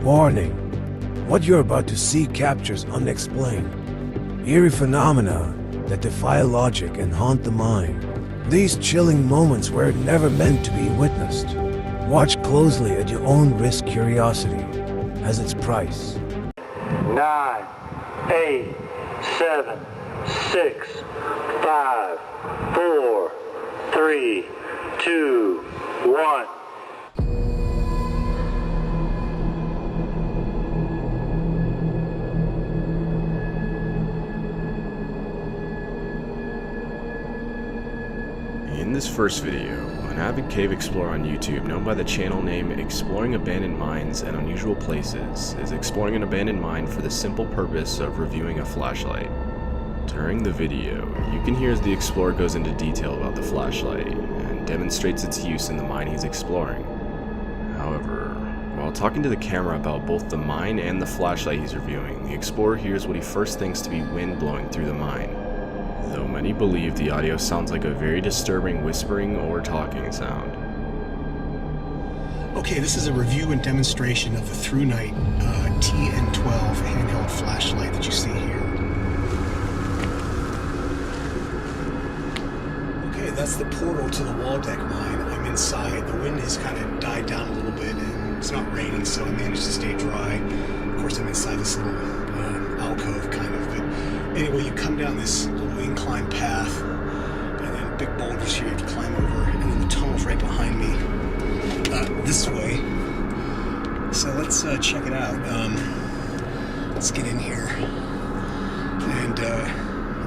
Warning. What you're about to see captures unexplained, eerie phenomena that defy logic and haunt the mind. These chilling moments were never meant to be witnessed. Watch closely at your own risk. Curiosity has its price. 9, 8, 7, 6, 5, 4, 3, 2, 1. In this first video, an avid cave explorer on YouTube known by the channel name Exploring Abandoned Mines and Unusual Places is exploring an abandoned mine for the simple purpose of reviewing a flashlight. During the video, you can hear as the explorer goes into detail about the flashlight and demonstrates its use in the mine he's exploring. However, while talking to the camera about both the mine and the flashlight he's reviewing, the explorer hears what he first thinks to be wind blowing through the mine. Though many believe the audio sounds like a very disturbing whispering or talking sound. Okay, this is a review and demonstration of the ThruNite TN12 handheld flashlight that you see here. Okay, that's the portal to the wall deck mine. I'm inside. The wind has kind of died down a little bit and it's not raining, so I managed to stay dry. Of course, I'm inside this little alcove kind of, but anyway, you come down this little incline path and then big boulders here you have to climb over, and then the tunnel's right behind me this way. So let's check it out. Let's get in here. And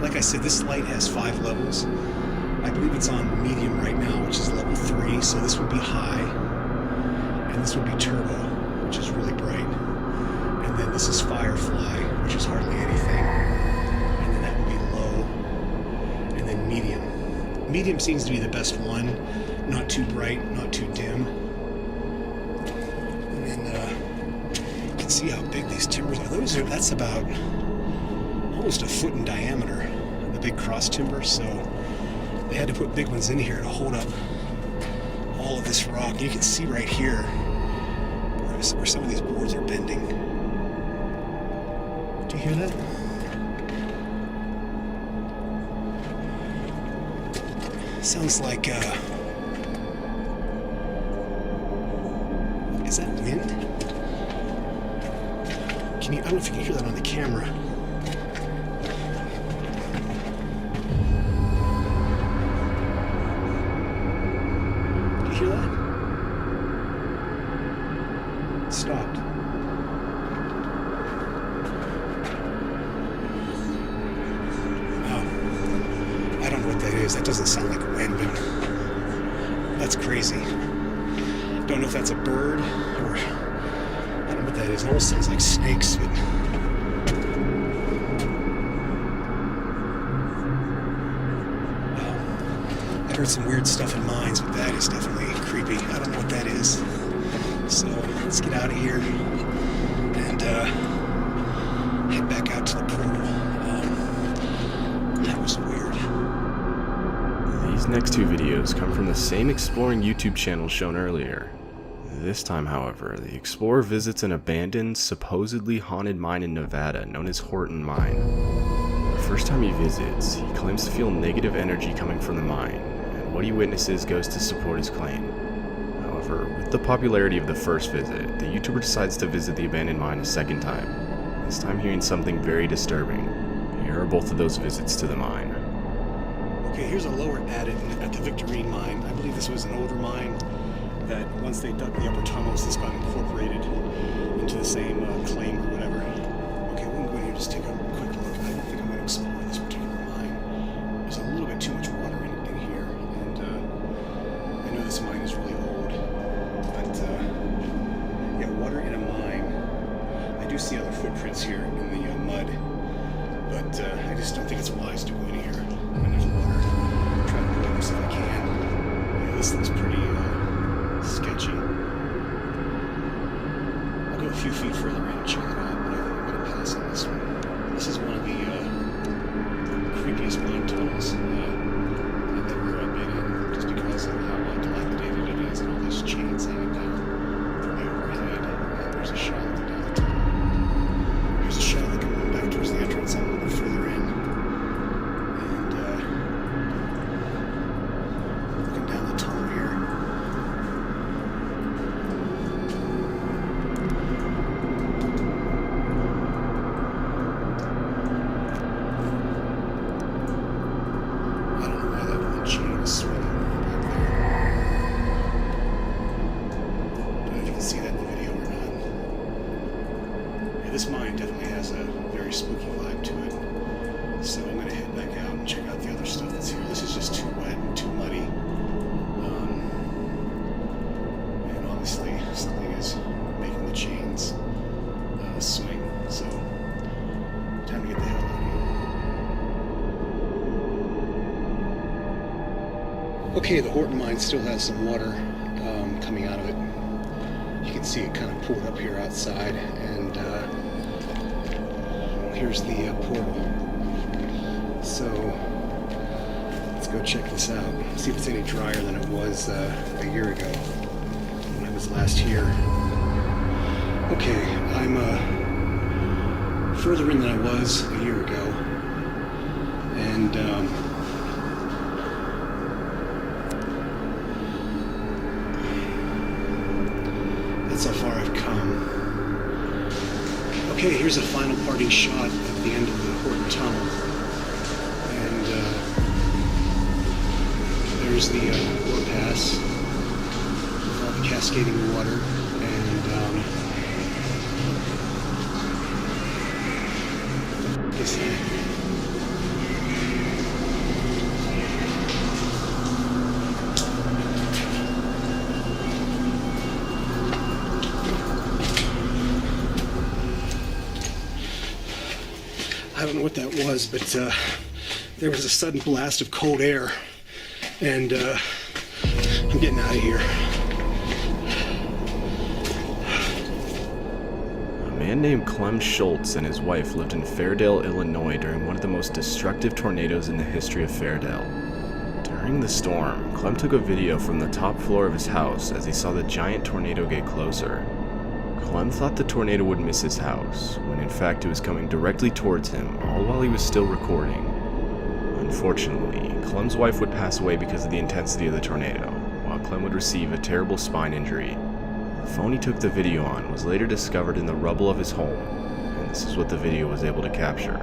like I said, this light has 5 levels. I believe it's on medium right now, which is level 3, so this would be high. And this would be turbo, which is really bright. And then this is Firefly, which is hardly anything. And then that would be low. And then medium. Medium seems to be the best one. Not too bright, not too dim. And then you can see how big these timbers are. That's about almost a foot in diameter, the big cross timber. So they had to put big ones in here to hold up all of this rock. You can see right here where some of these boards are bending. Do you hear that? Sounds like, is that wind? I don't know if you can hear that on the camera. Do you hear that? It stopped. I don't know what that is. That doesn't sound like wind, but that's crazy. Don't know if that's a bird or I don't know what that is. It almost sounds like snakes, but I heard some weird stuff in mines, but that is definitely creepy. I don't know what that is. So let's get out of here and head back out to the portal. That was weird. These next 2 videos come from the same exploring YouTube channel shown earlier. This time, however, the explorer visits an abandoned, supposedly haunted mine in Nevada known as Horton Mine. The first time he visits, he claims to feel negative energy coming from the mine, and what he witnesses goes to support his claim. However, with the popularity of the first visit, the YouTuber decides to visit the abandoned mine a second time, this time hearing something very disturbing. Here are both of those visits to the mine. Okay, here's a lower adit at the Victorine mine. I believe this was an older mine that once they dug the upper tunnels, this got incorporated into the same claim or whatever. Okay, we'll go in here and just take a quick look. I don't think I'm going to explore this particular mine. There's a little bit too much water in here, and I know this mine is really old, but yeah, water in a mine. I do see other footprints here in the mud, but I just don't think it's wise to go in here when there's water. I'm trying to avoid this if I can. Yeah, this looks pretty sketchy. I'll go a few feet further in and check it out, but I think I'm going to pass on this one. This is one of the creepiest mine tunnels I've ever been in, just because of how dilapidated it is and all these chains hanging down from my overhead. There's a shaft down of swing back there. I don't know if you can see that in the video or not. Yeah, this mine definitely has a very spooky vibe to it. So I'm going to head back out and check out the other stuff that's here. This is just too wet and too muddy. And obviously something is making the chains swing. So time to get the hell out of here. Okay, the Horton mine still has some water coming out of it. You can see it kind of poured up here outside, and here's the portal. So let's go check this out, see if it's any drier than it was a year ago when I was last here. Okay, I'm further in than I was a year ago, and that's how far I've come. Okay, here's a final parting shot of the end of the Horton Tunnel, and there's the overpass with all the cascading water, and this thing. I don't know what that was, but there was a sudden blast of cold air, and I'm getting out of here. A man named Clem Schultz and his wife lived in Fairdale, Illinois during one of the most destructive tornadoes in the history of Fairdale. During the storm, Clem took a video from the top floor of his house as he saw the giant tornado get closer. Clem thought the tornado would miss his house, when in fact it was coming directly towards him, all while he was still recording. Unfortunately, Clem's wife would pass away because of the intensity of the tornado, while Clem would receive a terrible spine injury. The phone he took the video on was later discovered in the rubble of his home, and this is what the video was able to capture.